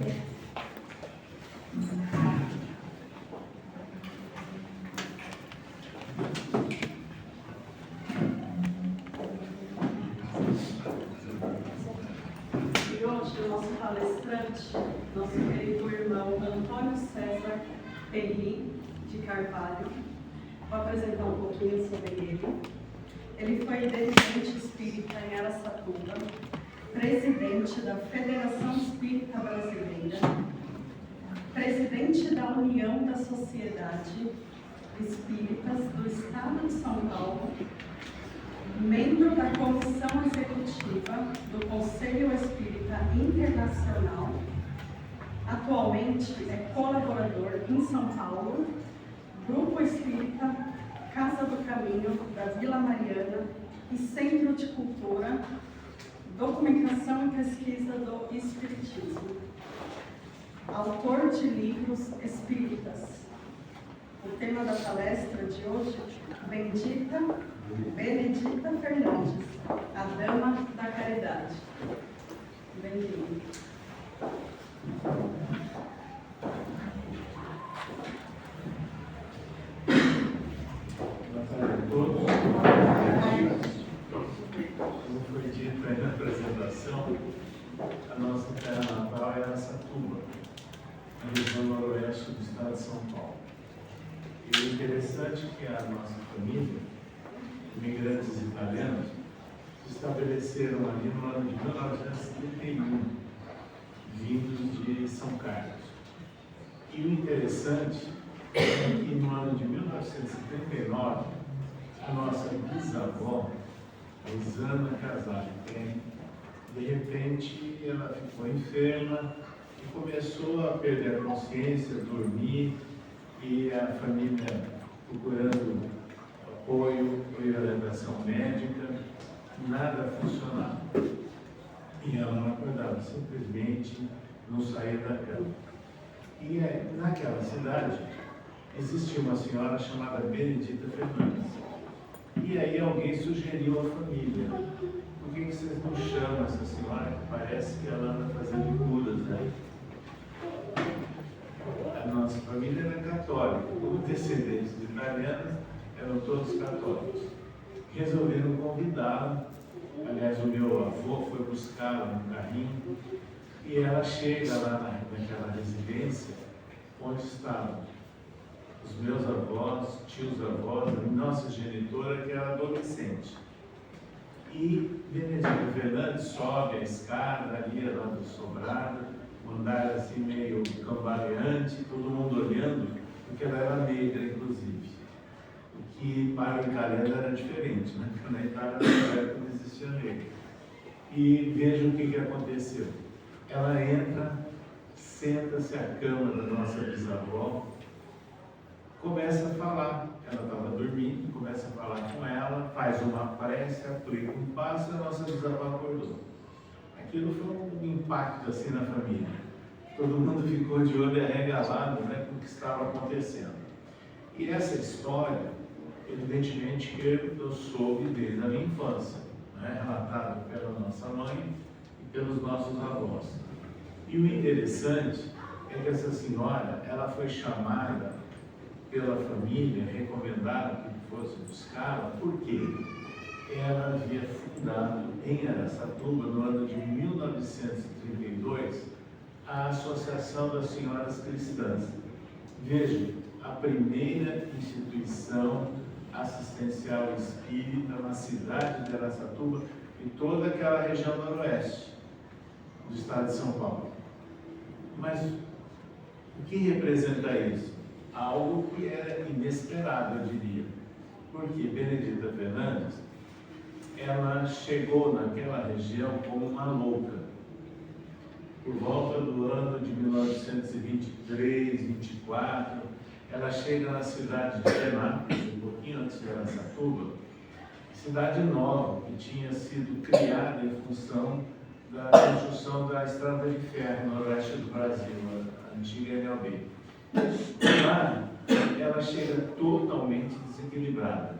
E hoje o nosso palestrante, nosso querido irmão Antônio César Perry de Carvalho, vou apresentar um pouquinho sobre ele. Ele foi dirigente espírita em Araçatuba, presidente da Federação Espírita Brasileira, presidente da União da Sociedade Espíritas do Estado de São Paulo, membro da Comissão Executiva do Conselho Espírita Internacional. Atualmente é colaborador em São Paulo, Grupo Espírita Casa do Caminho da Vila Mariana e Centro de Cultura, Documentação e Pesquisa do Espiritismo. Autor de livros espíritas. O tema da palestra de hoje, Benedita Fernandes, a Dama da Caridade. Bem-vindo. Boa tarde a todos. Como foi dito aí na apresentação, a nossa terra natal é Araçatuba, na região noroeste do estado de São Paulo. E o interessante é que a nossa família, imigrantes italianos, se estabeleceram ali no ano de 1971, vindos de São Carlos. E o interessante é que no ano de 1979, a nossa bisavó, Rosana Casale, de repente ela ficou enferma e começou a perder a consciência, dormir, e a família procurando apoio e orientação médica, nada funcionava. E ela não acordava, simplesmente não saía da cama. E naquela cidade existia uma senhora chamada Benedita Fernandes. E aí alguém sugeriu à família: por que vocês não chamam essa senhora, que parece que ela anda fazendo curas, né? A nossa família era católica, como descendentes de italianos, eram todos católicos. Resolveram convidá-la. Aliás, o meu avô foi buscá-la no carrinho e ela chega lá naquela residência onde estavam os meus avós, tios-avós, a nossa genitora, que era adolescente. E Benedita Fernandes sobe a escada ali lá do sobrado, um andar assim meio cambaleante, todo mundo olhando, porque ela era negra, inclusive. O que para o italiano era diferente, né? Porque na Itália naquela época não existia negro. E veja o que aconteceu. Ela entra, senta-se à cama da nossa bisavó, começa a falar. Ela estava dormindo, começa a falar com ela, faz uma prece, aplica um passo, a nossa bisavó acordou. Aquilo foi um impacto assim na família. Todo mundo ficou de olho arregalado, né, com o que estava acontecendo. E essa história, evidentemente, eu soube desde a minha infância, né, relatado pela nossa mãe e pelos nossos avós. E o interessante é que essa senhora, ela foi chamada pela família, recomendada que fosse buscá-la, porque ela havia fundado em Araçatuba, no ano de 1932, a Associação das Senhoras Cristãs. Vejam, a primeira instituição assistencial espírita na cidade de Araçatuba e toda aquela região noroeste do estado de São Paulo. Mas o que representa isso? Algo que era inesperado, eu diria. Porque Benedita Fernandes, ela chegou naquela região como uma louca. Por volta do ano de 1923, 24, ela chega na cidade de Penápolis, um pouquinho antes de Araçatuba, cidade nova, que tinha sido criada em função da construção da Estrada de Ferro no oeste do Brasil, a antiga NLB. Lá, ela chega totalmente desequilibrada.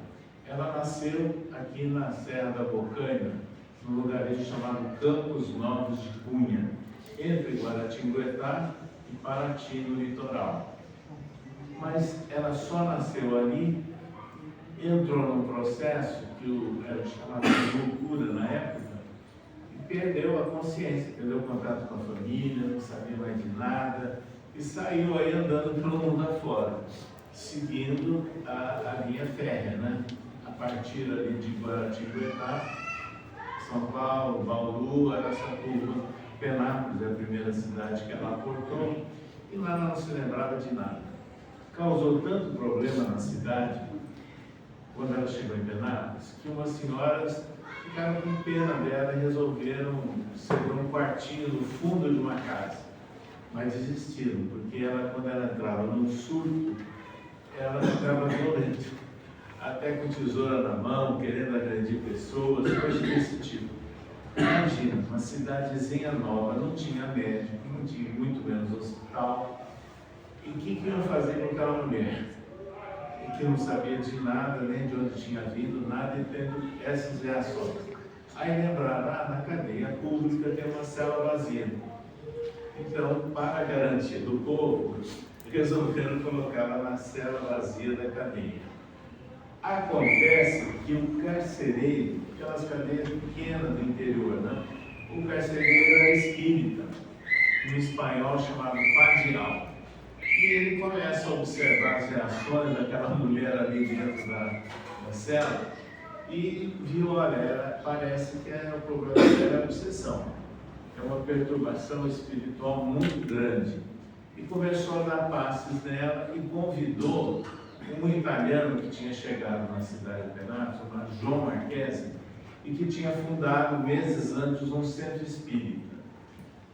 Ela nasceu aqui na Serra da Bocaina, num lugarejo chamado Campos Novos de Cunha. entre Guaratinguetá e Paraty, no litoral. Mas ela só nasceu ali, entrou num processo que era chamado de loucura na época, e perdeu a consciência, perdeu o contato com a família, não sabia mais de nada, e saiu aí andando pelo mundo afora, seguindo a linha férrea, né? A partir ali de Guaratinguetá, São Paulo, Bauru, Araçatuba, Penápolis é a primeira cidade que ela aportou, e lá ela não se lembrava de nada. Causou tanto problema na cidade, quando ela chegou em Penápolis, que umas senhoras ficaram com pena dela e resolveram ceder um quartinho no fundo de uma casa. Mas desistiram, porque ela, quando ela entrava num surto, ela ficava violenta, até com tesoura na mão, querendo agredir pessoas, coisas desse tipo. Imagina, uma cidadezinha nova, não tinha médico, não tinha muito menos hospital. E o que iam fazer com aquela mulher? E que não sabia de nada, nem de onde tinha vindo, nada, e tendo essas reações. Aí lembraram, na cadeia pública tem uma cela vazia. Então, para a garantia do povo, resolveram colocá-la na cela vazia da cadeia. Acontece que o carcereiro, aquelas cadeias pequenas do interior, né? O carcereiro era espírita, um espanhol chamado Padial. E ele começa a observar as reações daquela mulher ali dentro da cela e viu, olha, parece que o problema dela é a obsessão. É uma perturbação espiritual muito grande. E começou a dar passes nela e convidou um italiano que tinha chegado na cidade de Penápolis, chamado João Marchesi, e que tinha fundado meses antes um centro espírita.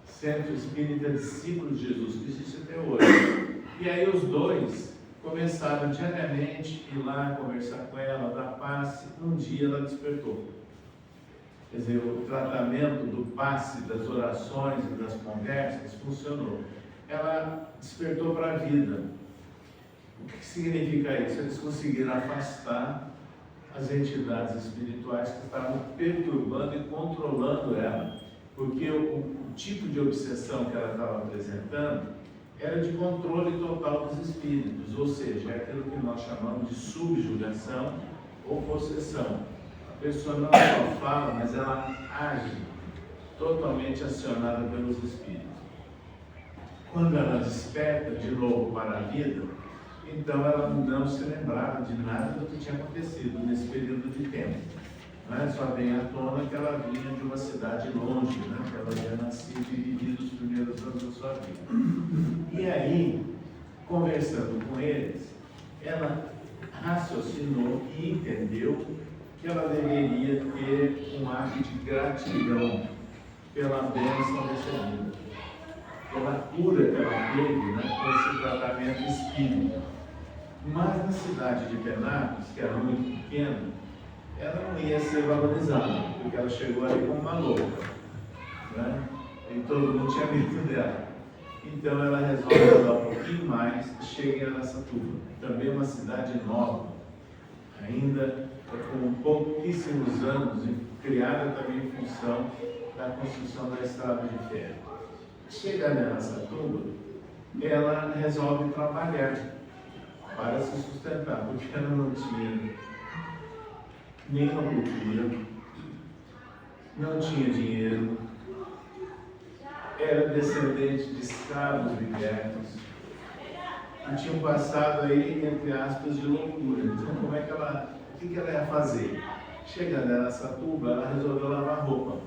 Centro Espírita Discípulos de Jesus, que existe até hoje. E aí os dois começaram diariamente a ir lá conversar com ela, dar passe. Um dia ela despertou. Quer dizer, o tratamento do passe, das orações e das conversas funcionou. Ela despertou para a vida. O que significa isso? Eles conseguiram afastar as entidades espirituais que estavam perturbando e controlando ela. Porque o tipo de obsessão que ela estava apresentando era de controle total dos espíritos, ou seja, é aquilo que nós chamamos de subjugação ou possessão. A pessoa não só fala, mas ela age totalmente acionada pelos espíritos. Quando ela desperta de novo para a vida, então ela não se lembrava de nada do que tinha acontecido nesse período de tempo. Só vem à tona que ela vinha de uma cidade longe, né? Que ela havia nascido e vivido os primeiros anos da sua vida. E aí, conversando com eles, ela raciocinou e entendeu que ela deveria ter um ato de gratidão pela bênção recebida, pela cura que ela teve, né, com esse tratamento espírita. Mas na cidade de Penápolis, que era muito pequena, ela não ia ser valorizada, porque ela chegou ali como uma louca, né? E todo mundo tinha medo dela. Então ela resolve andar um pouquinho mais e chega em Araçatuba, também uma cidade nova, ainda com pouquíssimos anos, e criada também em função da construção da estrada de ferro. Chega em Araçatuba, ela resolve trabalhar para se sustentar, porque ela não tinha nenhuma cultura, não tinha dinheiro, era descendente de escravos libertos e tinham passado aí, entre aspas, de loucura. Então, como é que ela, o que ela ia fazer? Chegando em Araçatuba, ela resolveu lavar roupa.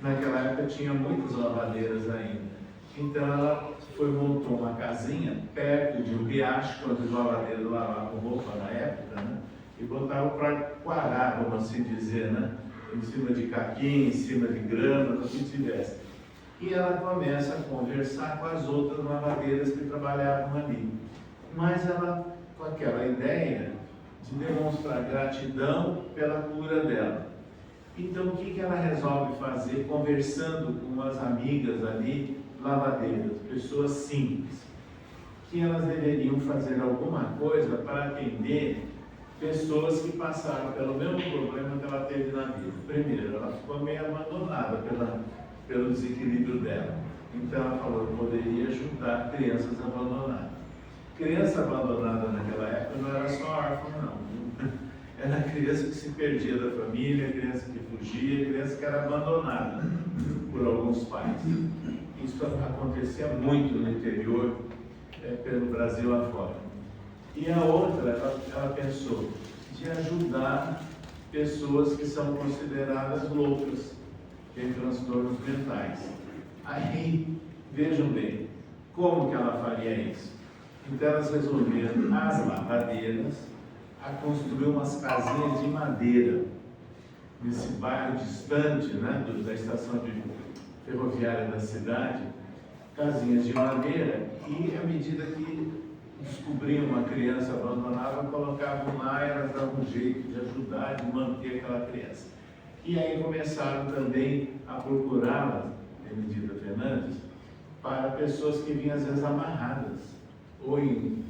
Naquela época tinha muitas lavadeiras ainda. Então ela montou uma casinha perto de um riacho, quando os lavadeiros lavavam roupa na época, né? E botavam para quarar, vamos assim dizer, né? Em cima de capim, em cima de grama, no que tivesse. E ela começa a conversar com as outras lavadeiras que trabalhavam ali. Mas ela, com aquela ideia de demonstrar gratidão pela cura dela. Então, o que ela resolve fazer, conversando com umas amigas ali, lavadeiras, pessoas simples, que elas deveriam fazer alguma coisa para atender pessoas que passaram pelo mesmo problema que ela teve na vida. Primeiro, ela ficou meio abandonada pelo desequilíbrio dela. Então ela falou, eu poderia ajudar crianças abandonadas. Criança abandonada naquela época não era só órfã, não. Era criança que se perdia da família, criança que fugia, criança que era abandonada por alguns pais. Isso acontecia muito no interior, pelo Brasil afora. E a outra, ela pensou de ajudar pessoas que são consideradas loucas, têm transtornos mentais. Aí, vejam bem, como que ela faria isso? Então elas resolveram, as lavadeiras, a construir umas casinhas de madeira, nesse bairro distante, né, da estação ferroviária da cidade, casinhas de madeira, e à medida que descobriam uma criança abandonada, colocavam lá e elas davam um jeito de ajudar, de manter aquela criança. E aí começaram também a procurá-la, Benedita Fernandes, para pessoas que vinham às vezes amarradas, ou em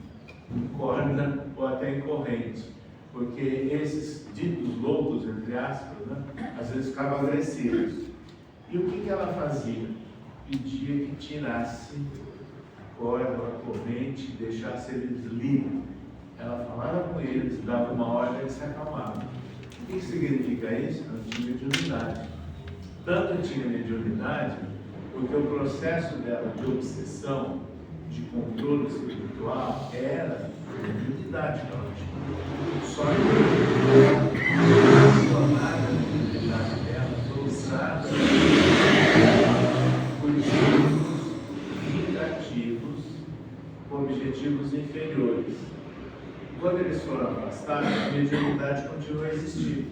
corda, ou até em corrente, porque esses ditos loucos, entre aspas, né, às vezes ficavam agressivos. E o que ela fazia? Pedia que tirasse a corda, a corrente, deixasse eles livres. Ela falava com eles, dava uma ordem e eles se acalmavam. O que significa isso? Não tinha mediunidade. Tanto tinha mediunidade, porque o processo dela de obsessão, de controle espiritual, era a mediunidade que ela tinha. Só que a mediunidade dela foi usada por espíritos vingativos com objetivos inferiores. Quando eles foram afastados, a mediunidade continuou a existir.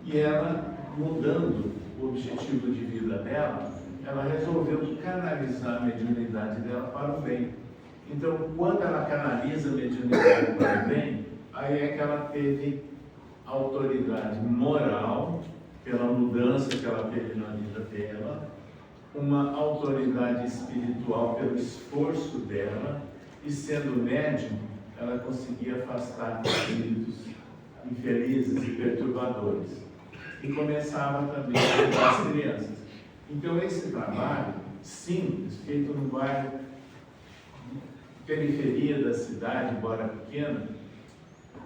E ela, mudando o objetivo de vida dela, ela resolveu canalizar a mediunidade dela para o bem. Então, quando ela canaliza a mediunidade para o bem, aí é que ela teve autoridade moral, pela mudança que ela teve na vida dela, uma autoridade espiritual pelo esforço dela, e sendo médium, ela conseguia afastar espíritos infelizes e perturbadores. E começava também a ajudar as crianças. Então esse trabalho simples, feito no bairro, periferia da cidade, embora pequena,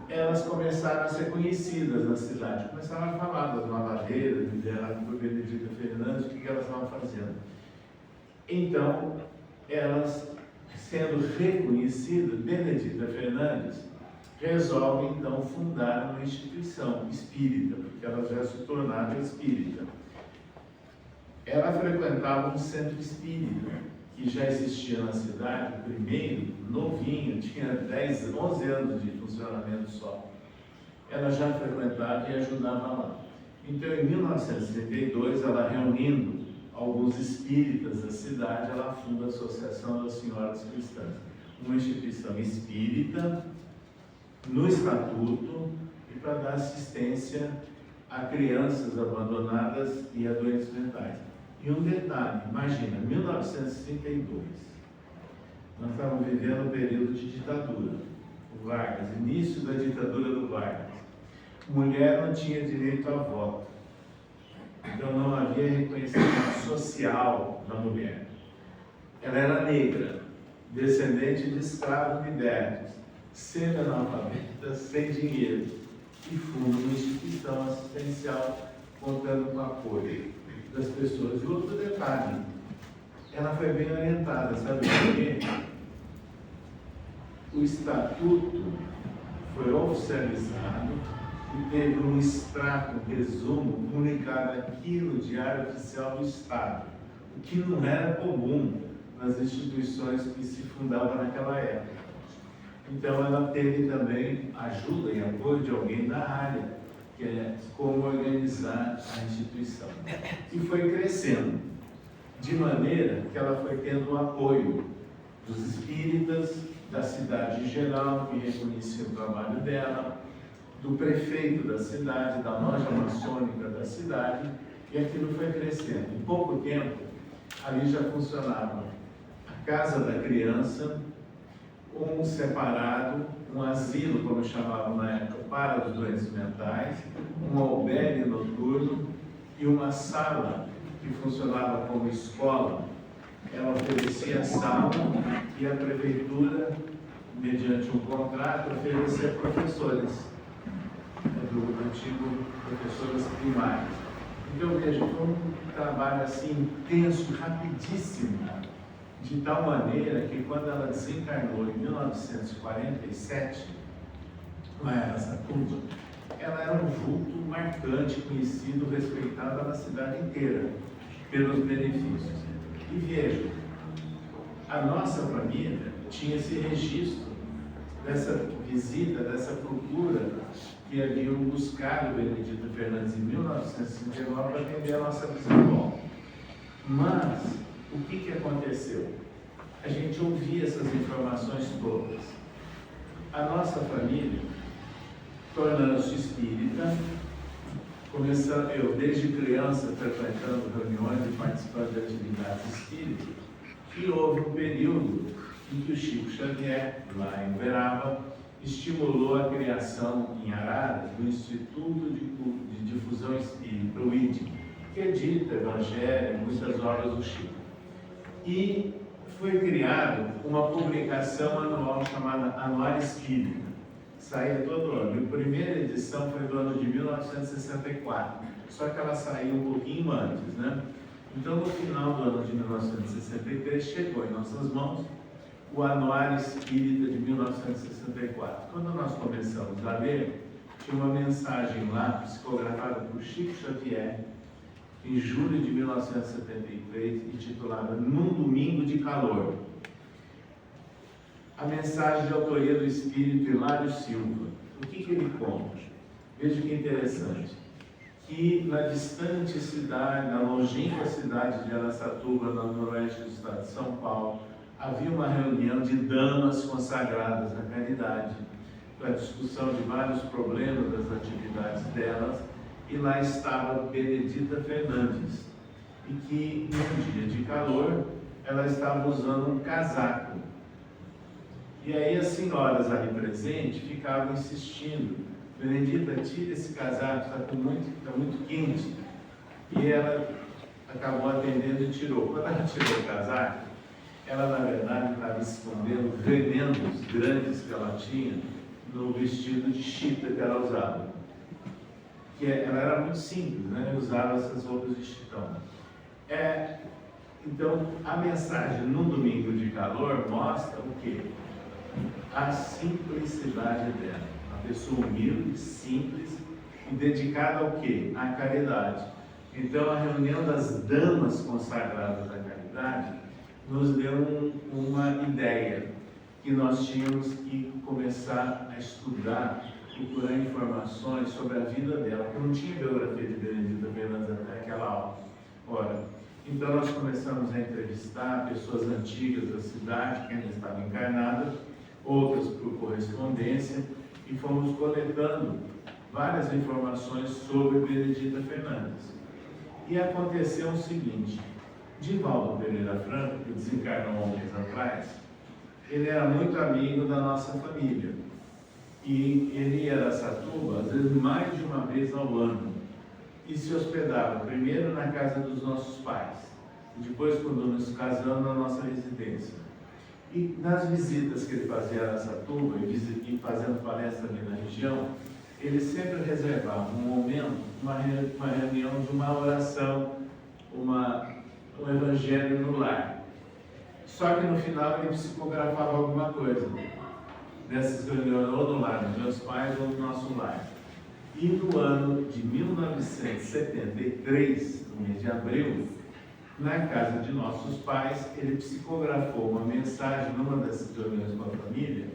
elas começaram a ser conhecidas na cidade, começaram a falar das lavadeiras, lideradas por Benedita Fernandes, o que elas estavam fazendo. Então, elas, sendo reconhecidas, Benedita Fernandes resolve então fundar uma instituição espírita, porque elas já se tornaram espírita. Ela frequentava um centro espírita, que já existia na cidade, o primeiro, novinho, tinha 11 anos de funcionamento só. Ela já frequentava e ajudava lá. Então, em 1932, ela reunindo alguns espíritas da cidade, ela funda a Associação das Senhoras Cristãs, uma instituição espírita, no estatuto, e para dar assistência a crianças abandonadas e a doentes mentais. E um detalhe, imagina, 1932, nós estávamos vivendo um período de ditadura, o Vargas, início da ditadura do Vargas. Mulher não tinha direito a voto, então não havia reconhecimento social da mulher. Ela era negra, descendente de escravos libertos, semi-analfabeta, sem dinheiro, e funda uma instituição assistencial contando com o apoio das pessoas. E outro detalhe, ela foi bem orientada, sabe por quê? O estatuto foi oficializado e teve um extrato, um resumo, comunicado aqui no Diário Oficial do Estado, o que não era comum nas instituições que se fundavam naquela época. Então ela teve também ajuda e apoio de alguém da área, que é como organizar a instituição. E foi crescendo, de maneira que ela foi tendo o apoio dos espíritas, da cidade em geral, que reconheciam o trabalho dela, do prefeito da cidade, da loja maçônica da cidade, e aquilo foi crescendo. Em pouco tempo, ali já funcionava a Casa da Criança, um separado, um asilo, como chamavam na época, para os doentes mentais, um albergue noturno e uma sala que funcionava como escola ela oferecia sala e a prefeitura, mediante um contrato, oferecia professores, do antigo professores primários. Então, veja, foi um trabalho assim intenso, rapidíssimo, de tal maneira que quando ela desencarnou em 1947, Maia Araçatuba, ela era um vulto marcante, conhecido, respeitado na cidade inteira, pelos benefícios. E veja, a nossa família tinha esse registro dessa visita, dessa procura que haviam buscado o Benedito Fernandes em 1959 para atender a nossa bisavó. Mas, o que aconteceu? A gente ouvia essas informações todas. A nossa família, tornando-se espírita, começando, eu desde criança frequentando reuniões e participando de atividades espíritas, que houve um período em que o Chico Xavier, lá em Uberaba, estimulou a criação em Araras do Instituto de Difusão Espírita, o IDE, que edita Evangelho e muitas obras do Chico. E foi criado uma publicação anual chamada Anuário Espírita. Saía todo ano. A primeira edição foi do ano de 1964, só que ela saiu um pouquinho antes, né? Então, no final do ano de 1963, chegou em nossas mãos o Anuário Espírita de 1964. Quando nós começamos a ler, tinha uma mensagem lá, psicografada por Chico Xavier, em julho de 1973, intitulada Num Domingo de Calor. A mensagem de autoria do Espírito Hilário Silva. O que ele conta? Veja que interessante. Que na distante cidade, na longínqua cidade de Araçatuba, no noroeste do estado de São Paulo, havia uma reunião de damas consagradas à caridade, para a discussão de vários problemas das atividades delas, e lá estava Benedita Fernandes, e que num dia de calor ela estava usando um casaco. E aí as senhoras ali presentes ficavam insistindo: Benedita, tira esse casaco, está muito quente. E ela acabou atendendo e tirou. Quando ela tirou o casaco, ela na verdade estava escondendo venenos grandes que ela tinha no vestido de chita que ela usava. Ela era muito simples, né? Usava essas roupas de chitão. Então, a mensagem no domingo de calor mostra o quê? A simplicidade dela. Uma pessoa humilde, simples e dedicada ao quê? À caridade. Então, a reunião das damas consagradas à caridade nos deu uma ideia que nós tínhamos que começar a estudar, procurar informações sobre a vida dela, porque não tinha biografia de Benedita Fernandes até aquela hora. Então nós começamos a entrevistar pessoas antigas da cidade, que ainda estavam encarnadas, outras por correspondência, e fomos coletando várias informações sobre Benedita Fernandes. E aconteceu o seguinte: Divaldo Pereira Franco, que desencarnou há um mês atrás, ele era muito amigo da nossa família. E ele ia a Araçatuba, às vezes mais de uma vez ao ano, e se hospedava primeiro na casa dos nossos pais, e depois, quando nos casamos, na nossa residência. E nas visitas que ele fazia a Araçatuba, e fazendo palestra ali na região, ele sempre reservava um momento, uma reunião de uma oração, um evangelho no lar. Só que no final ele psicografava alguma coisa dessas reuniões, ou no lar dos meus pais, ou no nosso lar. E no ano de 1973, no mês de abril, na casa de nossos pais, ele psicografou uma mensagem numa dessas reuniões com a família,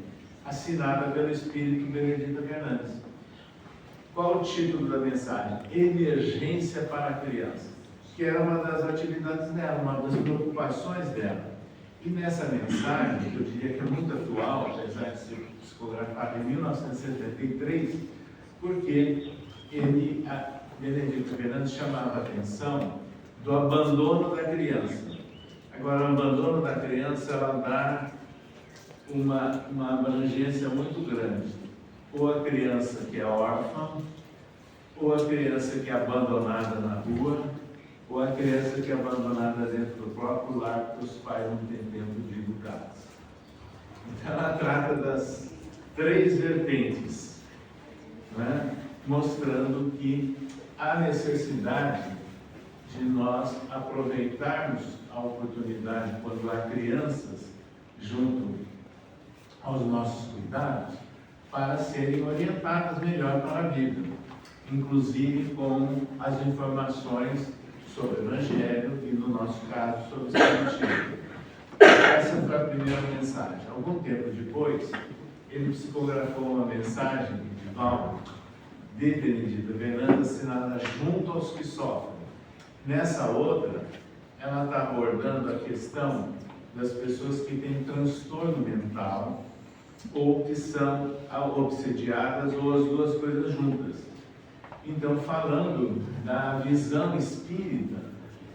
assinada pelo Espírito Benedita Fernandes. Qual o título da mensagem? Emergência para a criança, que era uma das atividades dela, uma das preocupações dela. E nessa mensagem, que eu diria que é muito atual, apesar de ser psicografada em 1973, porque Benedito Fernandes chamava a atenção do abandono da criança. Agora, o abandono da criança, ela dá uma abrangência muito grande. Ou a criança que é órfã, ou a criança que é abandonada na rua, ou a criança que é abandonada dentro do próprio lar porque os pais não têm tempo de educá-los. Então ela trata das 3 vertentes, né? Mostrando que há necessidade de nós aproveitarmos a oportunidade quando há crianças junto aos nossos cuidados para serem orientadas melhor para a vida, inclusive com as informações sobre o Evangelho e, no nosso caso, sobre o Espiritismo. Essa foi a primeira mensagem. Algum tempo depois, ele psicografou uma mensagem de Paulo de Benedita Fernandes, assinada Junto aos que Sofrem. Nessa outra, ela está abordando a questão das pessoas que têm transtorno mental ou que são obsediadas, ou as duas coisas juntas. Então, falando da visão espírita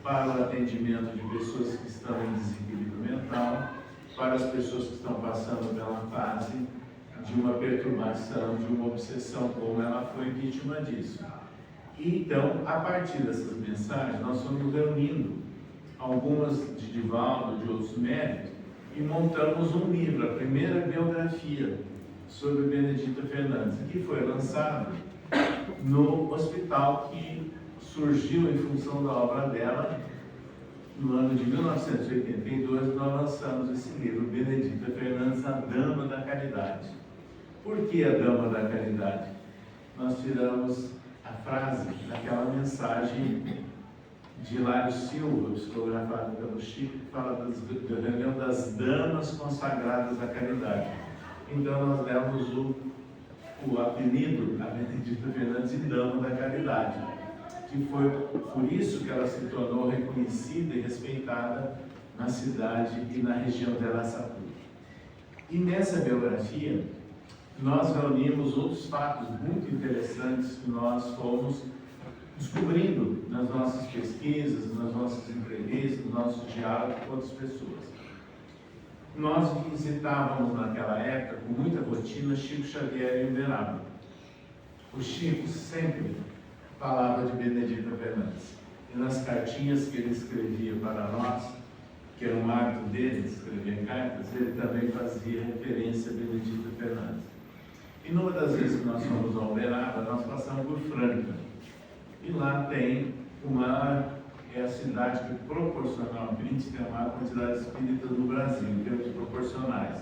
para o atendimento de pessoas que estão em desequilíbrio mental, para as pessoas que estão passando pela fase de uma perturbação, de uma obsessão, como ela foi vítima disso. E, então, a partir dessas mensagens, nós fomos reunindo algumas de Divaldo, de outros médicos, e montamos um livro, a primeira biografia sobre Benedita Fernandes, que foi lançado no hospital que surgiu em função da obra dela. No ano de 1982, nós lançamos esse livro, Benedita Fernandes, a Dama da Caridade. Por que a Dama da Caridade? Nós tiramos a frase daquela mensagem de Hilário Silva, psicografado pelo Chico, que fala da reunião das damas consagradas à caridade. Então nós demos o apelido a Benedita Fernandes de Dama da Caridade, que foi por isso que ela se tornou reconhecida e respeitada na cidade e na região de Araçatuba. E nessa biografia, nós reunimos outros fatos muito interessantes que nós fomos descobrindo nas nossas pesquisas, nas nossas entrevistas, nos nossos diálogos com outras pessoas. Nós visitávamos naquela época, com muita rotina, Chico Xavier em Uberaba. O Chico sempre falava de Benedita Fernandes. E nas cartinhas que ele escrevia para nós, que era um hábito dele, escrever cartas, ele também fazia referência a Benedita Fernandes. E numa das vezes que nós fomos a Uberaba, nós passamos por Franca. E lá tem é a cidade que proporcionalmente tem a maior quantidade de espíritas no Brasil, em termos proporcionais,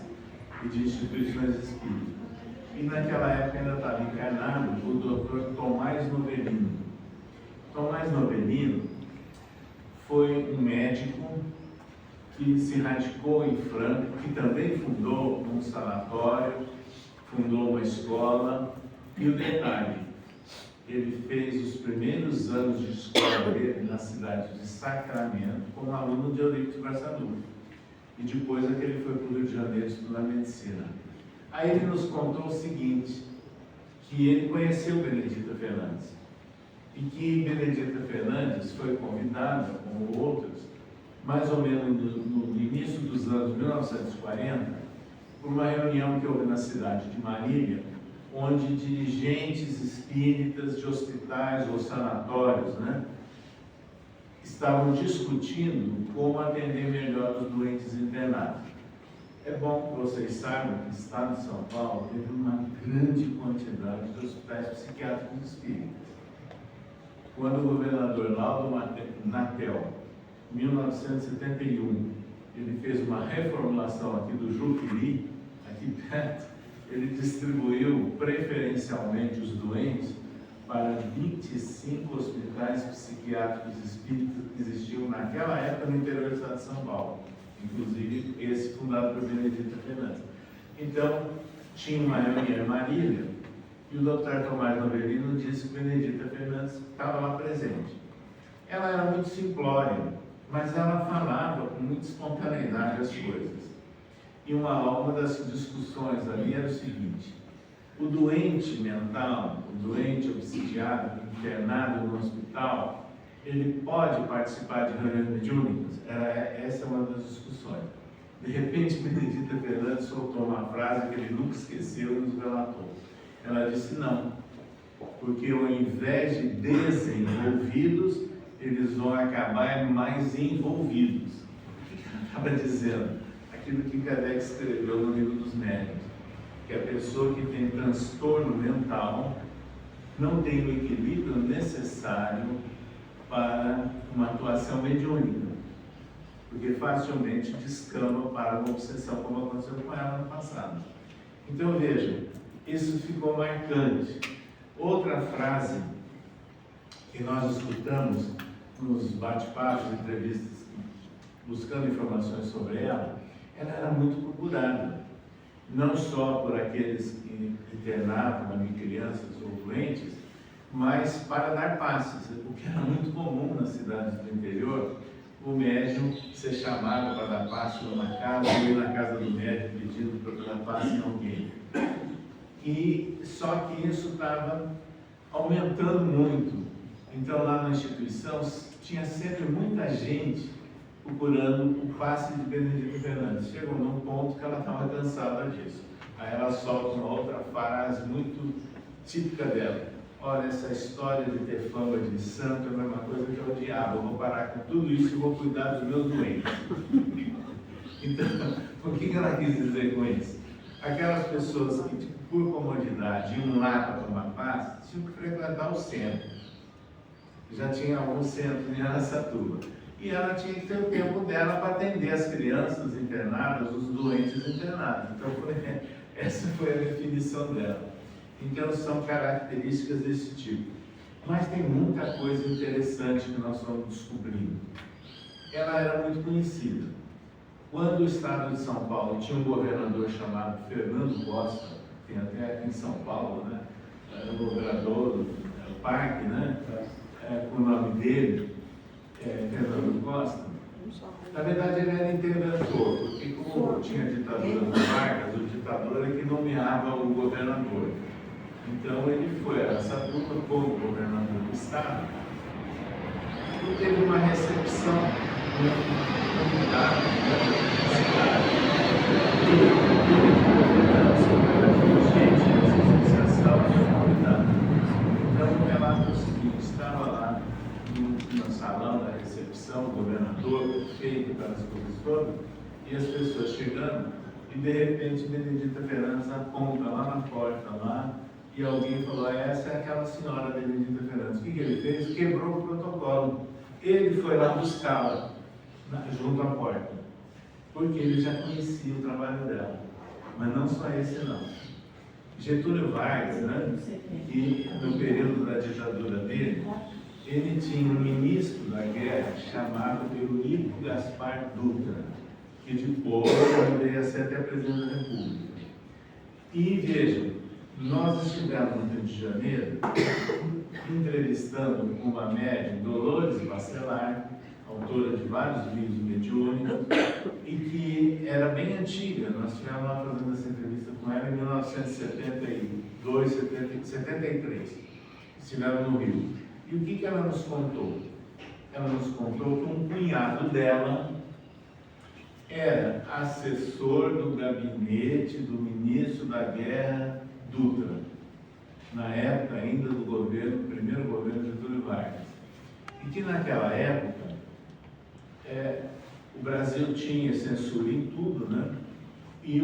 e de instituições espíritas. E naquela época ainda estava encarnado o Dr. Tomás Novelino. Tomás Novelino foi um médico que se radicou em Franca, que também fundou um sanatório, fundou uma escola, e o detalhe, ele fez os primeiros anos de escola dele na cidade de Sacramento como aluno de Eurípides Barçanufo. E depois é que ele foi para o Rio de Janeiro estudar medicina. Aí ele nos contou o seguinte, que ele conheceu Benedita Fernandes. E que Benedita Fernandes foi convidada, como outras, mais ou menos no início dos anos 1940, por uma reunião que houve na cidade de Marília, onde dirigentes espíritas de hospitais ou sanatórios, estavam discutindo como atender melhor os doentes internados. É bom que vocês saibam que o Estado de São Paulo teve uma grande quantidade de hospitais psiquiátricos espíritas. Quando o governador Laudo Natel, em 1971, ele fez uma reformulação aqui do Juqueri, aqui perto, ele distribuiu preferencialmente os doentes para 25 hospitais psiquiátricos espíritas que existiam naquela época no interior do estado de São Paulo, inclusive esse fundado por Benedita Fernandes. Então, tinha uma reunião em Marília e o Dr. Tomás Novelino disse que Benedita Fernandes estava lá presente. Ela era muito simplória, mas ela falava com muita espontaneidade as coisas. E uma das discussões ali era o seguinte: o doente mental, o doente obsidiado, internado no hospital, ele pode participar de reuniões mediúnicas? Essa é uma das discussões. De repente, Benedita Fernandes soltou uma frase que ele nunca esqueceu e nos relatou. Ela disse não, porque ao invés de desenvolvidos, eles vão acabar mais envolvidos. O que ela acaba dizendo? Aquilo que Kardec escreveu no Livro dos Médiuns, que a pessoa que tem transtorno mental não tem o equilíbrio necessário para uma atuação mediúnica, porque facilmente descamba para uma obsessão, como aconteceu com ela no passado. Então veja, isso ficou marcante. Outra frase que nós escutamos nos bate-papos, entrevistas, buscando informações sobre ela era muito procurada, não só por aqueles que internavam ali crianças ou doentes, mas para dar passes, o que era muito comum nas cidades do interior, o médium ser chamado para dar passe numa casa, ou ir na casa do médium pedindo para dar passe em alguém. E só que isso estava aumentando muito. Então lá na instituição tinha sempre muita gente procurando o passe de Benedita Fernandes. Chegou num ponto que ela estava cansada disso. Aí ela solta uma outra frase muito típica dela. Olha, essa história de ter fama de santo é a mesma coisa que eu odiava. Eu vou parar com tudo isso e vou cuidar dos meus doentes. Então, o que ela quis dizer com isso? Aquelas pessoas que, por comodidade, iam lá para tomar passe, tinham que frequentar o centro. Já tinha algum centro em Araçatuba. E ela tinha que ter o tempo dela para atender as crianças internadas, os doentes internados. Então, essa foi a definição dela. Então, são características desse tipo. Mas tem muita coisa interessante que nós vamos descobrindo. Ela era muito conhecida. Quando o estado de São Paulo tinha um governador chamado Fernando Costa, tem até aqui em São Paulo, né? Era o governador do parque, né? Com o nome dele, Fernando Costa. Na verdade, ele era interventor, porque como tinha ditadura no Vargas, o ditador é que nomeava o governador. Então ele foi a Araçatuba como governador do estado e teve uma recepção convidada da cidade. Gente dessa associação convidada. Então ela foi o seguinte, estava lá no salão da recepção, o governador, feito aquelas coisas todas, e as pessoas chegando, e de repente Benedita Fernandes aponta lá na porta lá. E alguém falou, essa é aquela senhora Benedita Fernandes. O que ele fez? Quebrou o protocolo. Ele foi lá buscá-la junto à porta, porque ele já conhecia o trabalho dela. Mas não só esse não. Getúlio Vargas, né, que no período da ditadura dele, ele tinha um ministro da guerra chamado Eurico Gaspar Dutra, que depois veio a ser até presidente da República. E vejam, nós estivemos no Rio de Janeiro entrevistando uma médium, Dolores Bacelar, autora de vários livros mediúnicos, e que era bem antiga. Nós estivemos lá fazendo essa entrevista com ela em 1972, 73. Estivemos no Rio. E o que ela nos contou? Ela nos contou que um cunhado dela era assessor do gabinete do ministro da Guerra Dutra, na época ainda do governo, primeiro governo de Getúlio Vargas. E que naquela época o Brasil tinha censura em tudo, né? E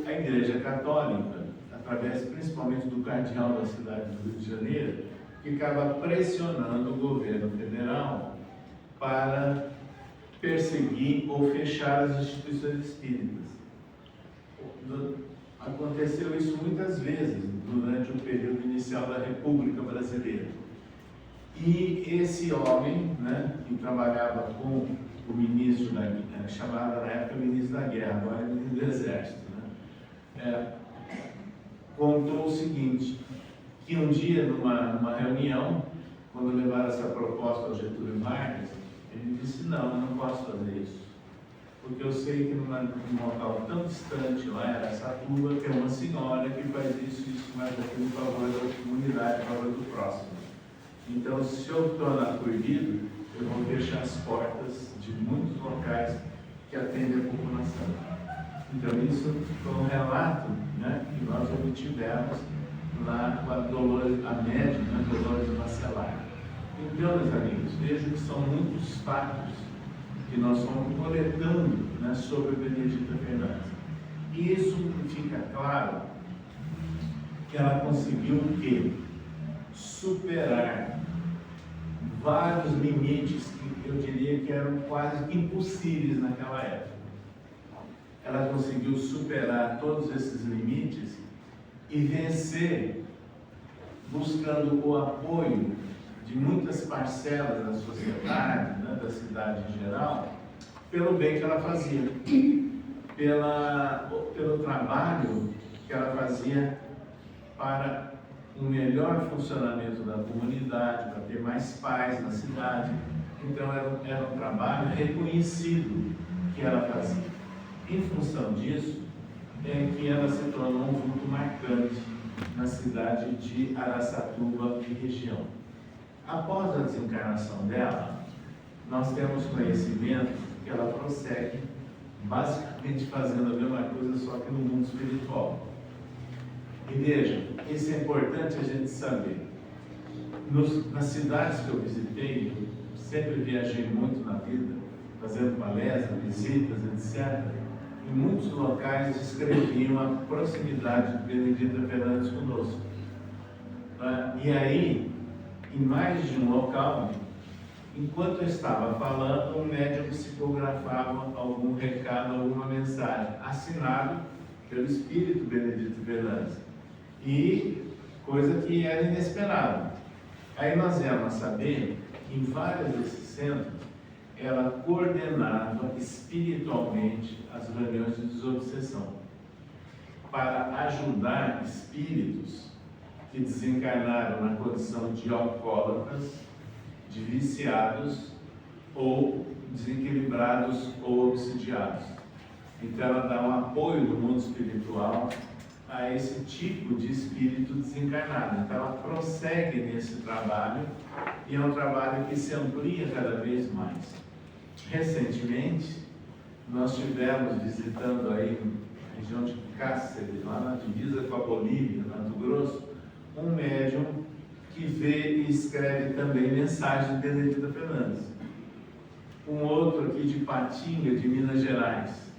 a Igreja Católica, através principalmente do cardeal da cidade do Rio de Janeiro, ficava pressionando o governo federal para perseguir ou fechar as instituições espíritas. Aconteceu isso muitas vezes durante o período inicial da República Brasileira. E esse homem, né, que trabalhava com o ministro da Guerra, chamado na época ministro da Guerra, agora é ministro do Exército, né, contou o seguinte, que um dia numa reunião, quando levaram essa proposta ao Getúlio Vargas, ele disse, não, eu não posso fazer isso. Porque eu sei que num local tão distante, lá em Araçatuba, tem uma senhora que faz isso, mas aquilo em favor da comunidade, em favor do próximo. Então, se eu tornar proibido, eu vou fechar as portas de muitos locais que atendem a população. Então, isso foi um relato, né, que nós obtivemos lá com a Dolores, a médium, né, Dolores Bacelar. Então, meus amigos, vejam que são muitos fatos que nós vamos coletando, né, sobre Benedita Fernandes. E isso fica claro que ela conseguiu o quê? Superar vários limites que eu diria que eram quase impossíveis naquela época. Ela conseguiu superar todos esses limites e vencer, buscando o apoio de muitas parcelas da sociedade, né, da cidade em geral, pelo bem que ela fazia, pelo trabalho que ela fazia para um melhor funcionamento da comunidade, para ter mais paz na cidade. Então era um trabalho reconhecido que ela fazia. Em função disso, é que ela se tornou um vulto marcante na cidade de Araçatuba e região. Após a desencarnação dela, nós temos conhecimento que ela prossegue basicamente fazendo a mesma coisa, só que no mundo espiritual. E veja, isso é importante a gente saber. Nas cidades que eu visitei, eu sempre viajei muito na vida, fazendo palestras, visitas, etc. Em muitos locais descreviam a proximidade de Benedita Fernandes conosco. E aí, em mais de um local, enquanto eu estava falando, um médium psicografava algum recado, alguma mensagem, assinado pelo Espírito Benedito Fernandes. E coisa que era inesperada. Aí nós viemos saber que em vários desses centros, ela coordenava espiritualmente as reuniões de desobsessão para ajudar espíritos que desencarnaram na condição de alcoólatras, de viciados ou desequilibrados ou obsidiados. Então ela dá um apoio no mundo espiritual a esse tipo de espírito desencarnado. Então ela prossegue nesse trabalho e é um trabalho que se amplia cada vez mais. Recentemente, nós estivemos visitando aí a região de Cáceres, lá na divisa com a Bolívia, Mato Grosso, um médium que vê e escreve também mensagens de Benedita Fernandes. Um outro aqui de Patinga, de Minas Gerais,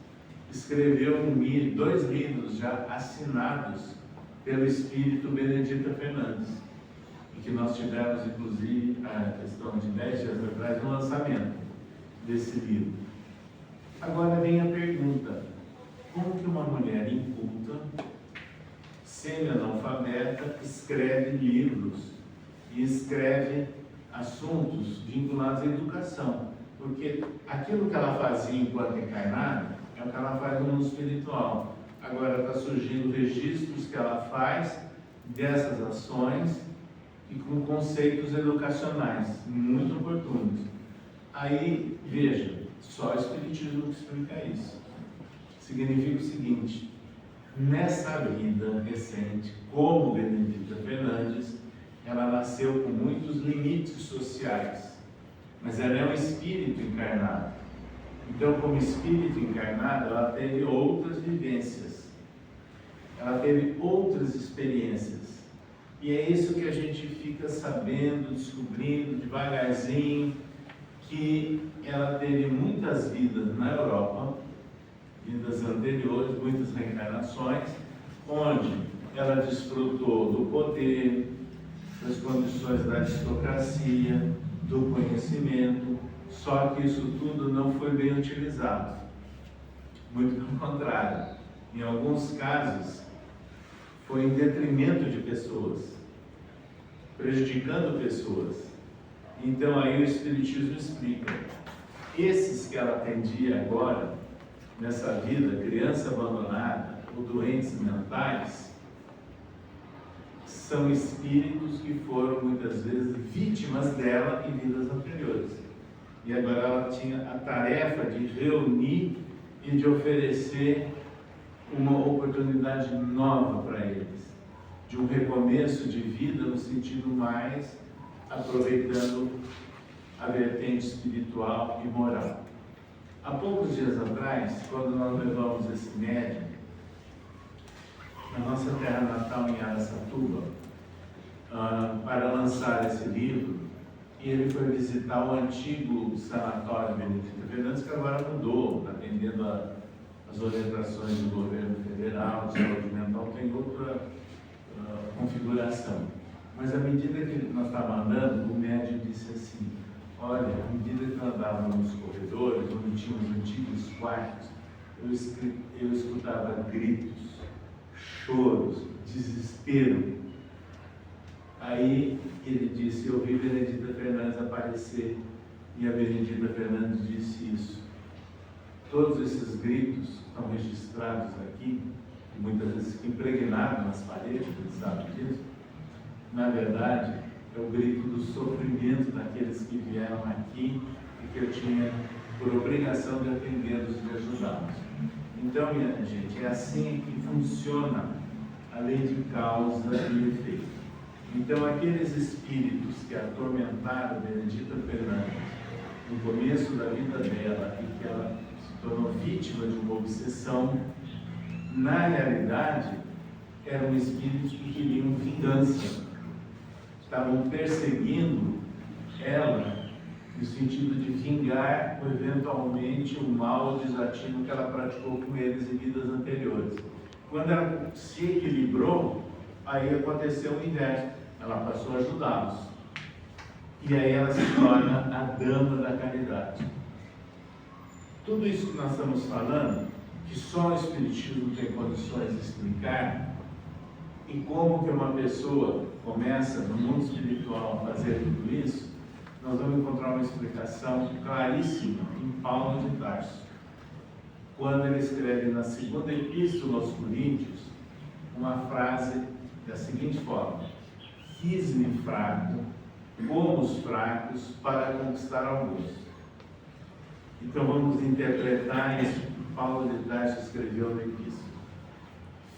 escreveu 2 livros já assinados pelo Espírito Benedita Fernandes, e que nós tivemos, inclusive, a questão de 10 dias atrás, no lançamento desse livro. Agora vem a pergunta: como que uma mulher inculta, semi-analfabeta, escreve livros e escreve assuntos vinculados à educação? Porque aquilo que ela fazia enquanto encarnada é o que ela faz no mundo espiritual. Agora está surgindo registros que ela faz dessas ações e com conceitos educacionais muito oportunos. Aí, veja, só o Espiritismo que explica isso. Significa o seguinte: nessa vida recente, como Benedita Fernandes, ela nasceu com muitos limites sociais, mas ela é um espírito encarnado. Então, como espírito encarnado, ela teve outras vivências, ela teve outras experiências. E é isso que a gente fica sabendo, descobrindo devagarzinho, que ela teve muitas vidas na Europa, vidas anteriores, muitas reencarnações, onde ela desfrutou do poder, das condições da aristocracia, do conhecimento, só que isso tudo não foi bem utilizado. Muito pelo contrário. Em alguns casos, foi em detrimento de pessoas, prejudicando pessoas. Então aí o Espiritismo explica: esses que ela atendia agora, nessa vida, criança abandonada ou doentes mentais, são espíritos que foram muitas vezes vítimas dela em vidas anteriores. E agora ela tinha a tarefa de reunir e de oferecer uma oportunidade nova para eles, de um recomeço de vida no sentido mais aproveitando a vertente espiritual e moral. Há poucos dias atrás, quando nós levamos esse médium na nossa terra natal, em Araçatuba, para lançar esse livro e ele foi visitar o antigo sanatório Benedita Fernandes, que agora mudou, atendendo às orientações do governo federal, de saúde mental, tem outra configuração. Mas à medida que nós estávamos andando, o médico disse assim: olha, à medida que nós andávamos nos corredores, onde tinha os antigos quartos, eu escutava gritos, choros, desespero. Aí ele disse: eu vi Benedita Fernandes aparecer, e a Benedita Fernandes disse isso. Todos esses gritos estão registrados aqui, muitas vezes impregnados nas paredes, você sabe disso? Na verdade, é o grito do sofrimento daqueles que vieram aqui e que eu tinha por obrigação de atendê-los e de ajudá-los. Então, minha gente, é assim que funciona a lei de causa e efeito. Então, aqueles espíritos que atormentaram Benedita Fernandes no começo da vida dela e que ela se tornou vítima de uma obsessão, na realidade, eram espíritos que queriam vingança. Estavam perseguindo ela no sentido de vingar eventualmente o mal, o desatino que ela praticou com eles em vidas anteriores. Quando ela se equilibrou, aí aconteceu o inverso. Ela passou a ajudá-los. E aí ela se torna a dama da caridade. Tudo isso que nós estamos falando, que só o Espiritismo tem condições de explicar, e como que uma pessoa começa no mundo espiritual a fazer tudo isso, nós vamos encontrar uma explicação claríssima em Paulo de Tarso, quando ele escreve na segunda epístola aos Coríntios uma frase da seguinte forma: fiz-me fraco como os fracos para conquistar alguns. Então vamos interpretar isso que Paulo de Tarso escreveu na epístola.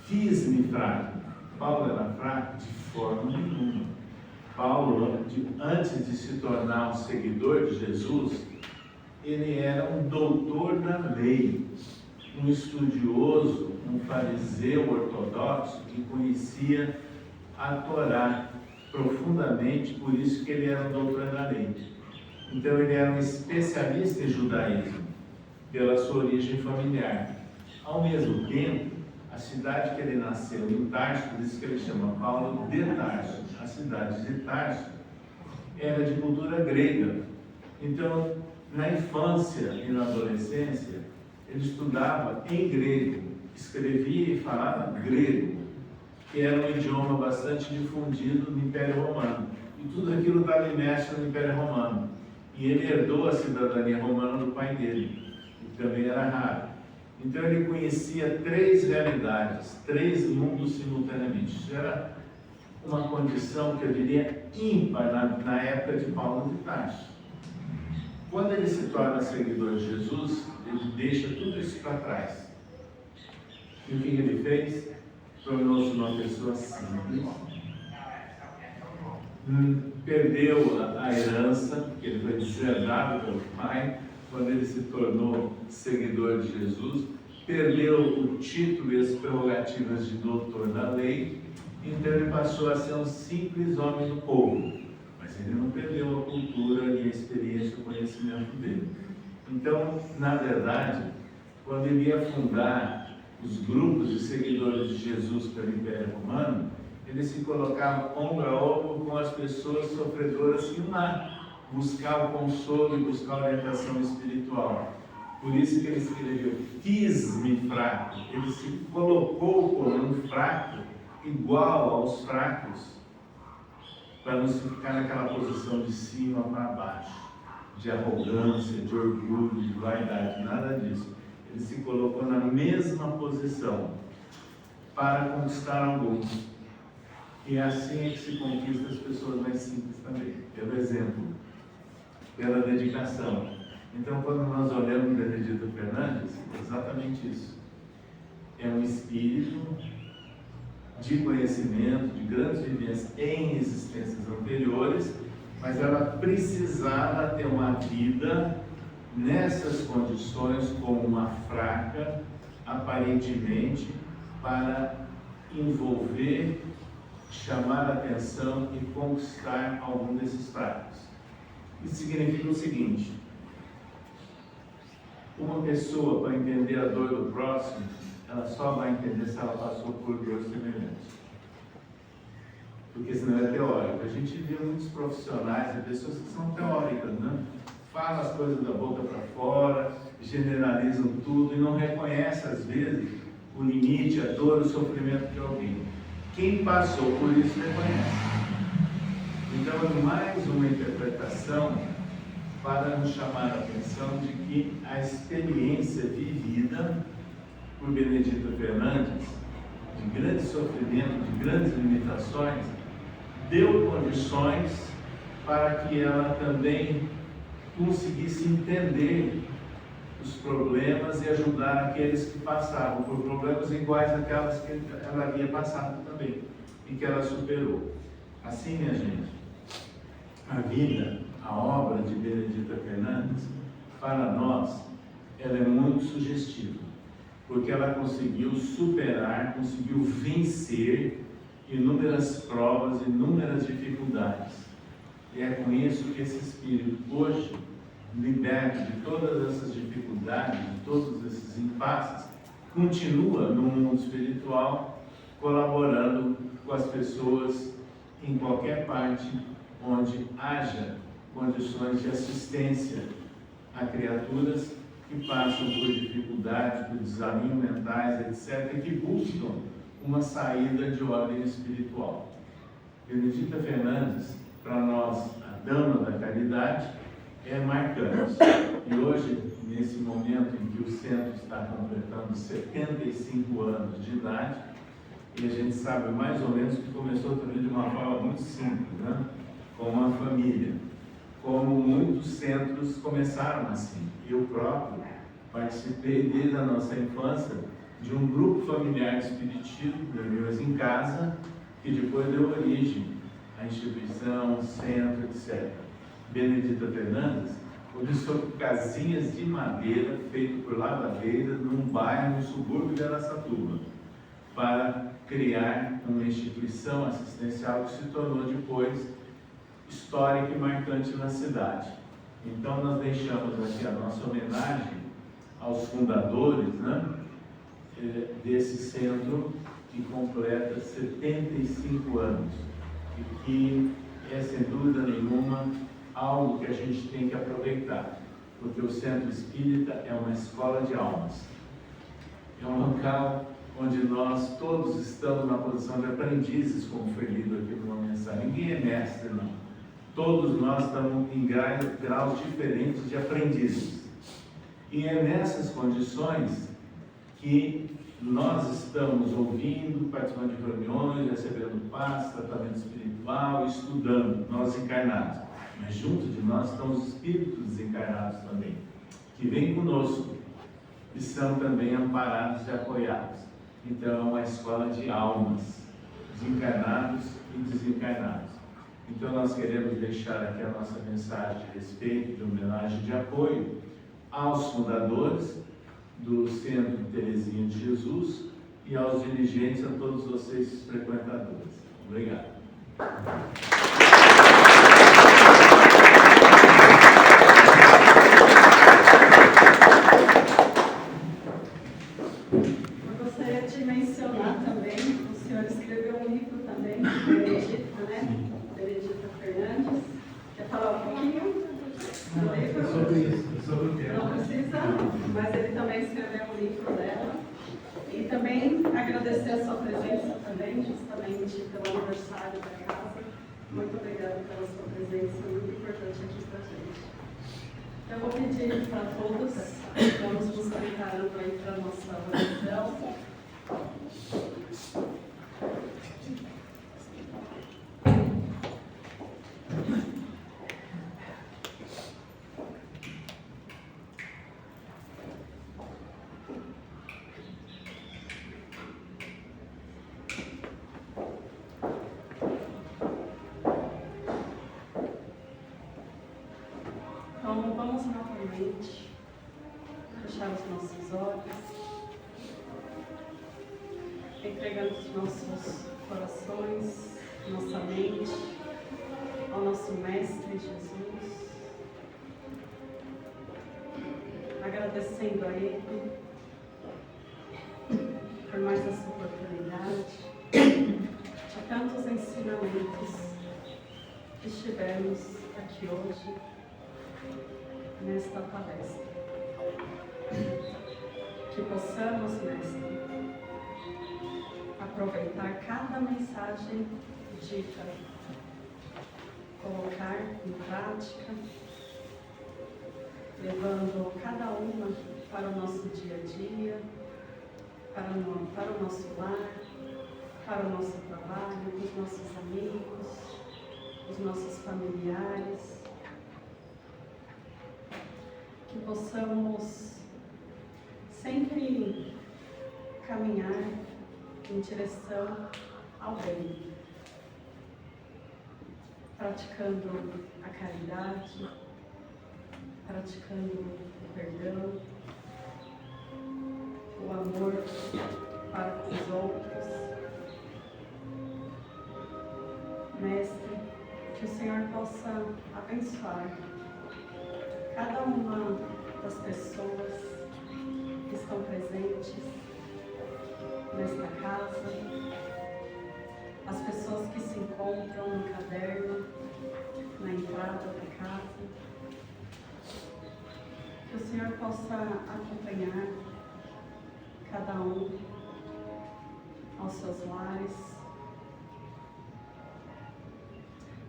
Fiz-me fraco. Paulo era fraco de forma nenhuma. Paulo, antes de se tornar um seguidor de Jesus, ele era um doutor da lei, um estudioso, um fariseu ortodoxo que conhecia a Torá profundamente, por isso que ele era um doutor da lei. Então ele era um especialista em judaísmo, pela sua origem familiar. Ao mesmo tempo, a cidade que ele nasceu, em Tarso, por isso que ele chama Paulo de Tarso, a cidade de Tarso, era de cultura grega. Então, na infância e na adolescência, ele estudava em grego, escrevia e falava grego, que era um idioma bastante difundido no Império Romano. E tudo aquilo estava imerso no Império Romano. E ele herdou a cidadania romana do pai dele, que também era raro. Então ele conhecia 3 realidades, 3 mundos simultaneamente. Isso era uma condição que eu diria ímpar na época de Paulo de Tarso. Quando ele se torna seguidor de Jesus, ele deixa tudo isso para trás. E o que ele fez? Tornou-se uma pessoa simples. Perdeu a herança, porque ele foi deserdado pelo pai, quando ele se tornou seguidor de Jesus, perdeu o título e as prerrogativas de doutor da lei, então ele passou a ser um simples homem do povo, mas ele não perdeu a cultura e a experiência, o conhecimento dele. Então, na verdade, quando ele ia fundar os grupos de seguidores de Jesus pelo Império Romano, ele se colocava ombro a ombro com as pessoas sofredoras que iam lá buscar o consolo e buscar a orientação espiritual. Por isso que ele escreveu: fiz-me fraco. Ele se colocou como um fraco, igual aos fracos, para não se ficar naquela posição de cima para baixo, de arrogância, de orgulho, de vaidade, nada disso. Ele se colocou na mesma posição para conquistar alguns. E assim é que se conquista as pessoas mais simples também, pelo exemplo, pela dedicação. Então, quando nós olhamos Benedita Fernandes, é exatamente isso. É um espírito de conhecimento, de grandes vivências em existências anteriores, mas ela precisava ter uma vida nessas condições como uma fraca, aparentemente, para envolver, chamar a atenção e conquistar algum desses fracos. Isso significa o seguinte: uma pessoa, para entender a dor do próximo, ela só vai entender se ela passou por dor semelhante. Porque senão é teórico. A gente vê muitos profissionais e pessoas que são teóricas, né? Falam as coisas da boca para fora, generalizam tudo e não reconhecem, às vezes, o limite, a dor, o sofrimento de alguém. Quem passou por isso reconhece. Então, é mais uma interpretação para nos chamar a atenção de que a experiência vivida por Benedita Fernandes, de grande sofrimento, de grandes limitações, deu condições para que ela também conseguisse entender os problemas e ajudar aqueles que passavam por problemas iguais àquelas que ela havia passado também e que ela superou. Assim, minha gente, a vida, a obra de Benedita Fernandes, para nós, ela é muito sugestiva, porque ela conseguiu superar, conseguiu vencer inúmeras provas, inúmeras dificuldades. E é com isso que esse espírito, hoje, liberto de todas essas dificuldades, de todos esses impasses, continua no mundo espiritual, colaborando com as pessoas em qualquer parte onde haja condições de assistência a criaturas que passam por dificuldades, por desalinhos mentais, etc., e que buscam uma saída de ordem espiritual. Benedita Fernandes, para nós, a dama da caridade, é marcante. E hoje, nesse momento em que o centro está completando 75 anos de idade, e a gente sabe mais ou menos que começou também de uma forma muito simples, né? Com uma família, como muitos centros começaram assim. Eu próprio participei desde a nossa infância de um grupo familiar de espiritismo, reuniões em casa, que depois deu origem à instituição, centro, etc. Benedita Fernandes começou com casinhas de madeira feitas por lavadeiras num bairro no subúrbio de Araçatuba, para criar uma instituição assistencial que se tornou depois histórica e marcante na cidade. Então nós deixamos aqui a nossa homenagem aos fundadores, né, desse centro que completa 75 anos e que é, sem dúvida nenhuma, algo que a gente tem que aproveitar, porque o Centro Espírita é uma escola de almas, é um local onde nós todos estamos na posição de aprendizes, como foi lido aqui numa mensagem. Ninguém é mestre, não. Todos nós estamos em graus diferentes de aprendizes. E é nessas condições que nós estamos ouvindo, participando de reuniões, recebendo paz, tratamento espiritual, estudando, nós encarnados. Mas junto de nós estão os espíritos desencarnados também, que vêm conosco e são também amparados e apoiados. Então é uma escola de almas, desencarnados e desencarnados. Então nós queremos deixar aqui a nossa mensagem de respeito, de homenagem, de apoio aos fundadores do Centro de Teresinha de Jesus e aos dirigentes, a todos vocês frequentadores. Obrigado. Eu gostaria de mencionar também, o senhor escreveu um livro também, Benedita, né? Benedita Fernandes. Quer falar um pouquinho do livro? Sobre isso, sobre o tema. Não precisa, mas ele também escreveu um livro dela. E também agradecer a sua presença também, justamente pelo aniversário da casa. Muito obrigada pela sua presença, muito importante aqui para a gente. Eu vou pedir para todos, vamos nos preparando aí para a nossa oração. Então, vamos novamente fechar os nossos olhos, entregando os nossos corações, nossa mente ao nosso Mestre Jesus. agradecendo a Ele por mais essa oportunidade, de tantos ensinamentos que estivemos aqui hoje, nesta palestra. Que possamos, Mestre, aproveitar cada mensagem dita, colocar em prática, levando cada uma para o nosso dia a dia, para o nosso lar, para o nosso trabalho, com os nossos amigos, os nossos familiares. Que possamos sempre caminhar em direção ao bem, praticando a caridade, praticando o perdão, o amor para com os outros. Mestre, que o Senhor possa abençoar cada uma das pessoas que estão presentes nesta casa, as pessoas que se encontram no caderno, na entrada da casa. Que o Senhor possa acompanhar cada um aos seus lares,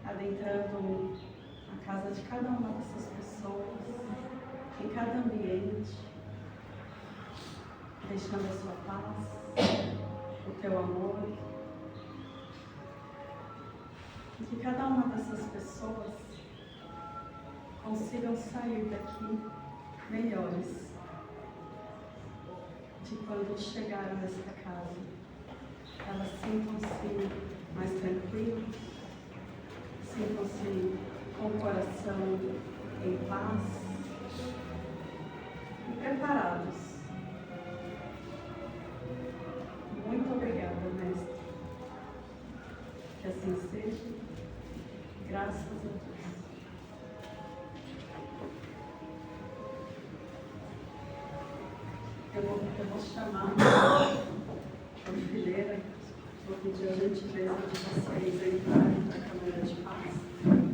adentrando a casa de cada uma dessas pessoas, em cada ambiente, deixando a sua paz, o teu amor. E que cada uma dessas pessoas consigam sair daqui melhores de quando chegaram nesta casa. Elas sintam-se mais tranquilas, sintam-se com o coração em paz e preparados. Muito obrigada, Mestre. Que assim seja. Graças a Deus. Eu vou chamar a fileira, vou pedir a gentileza de vocês entrarem para a câmara de paz.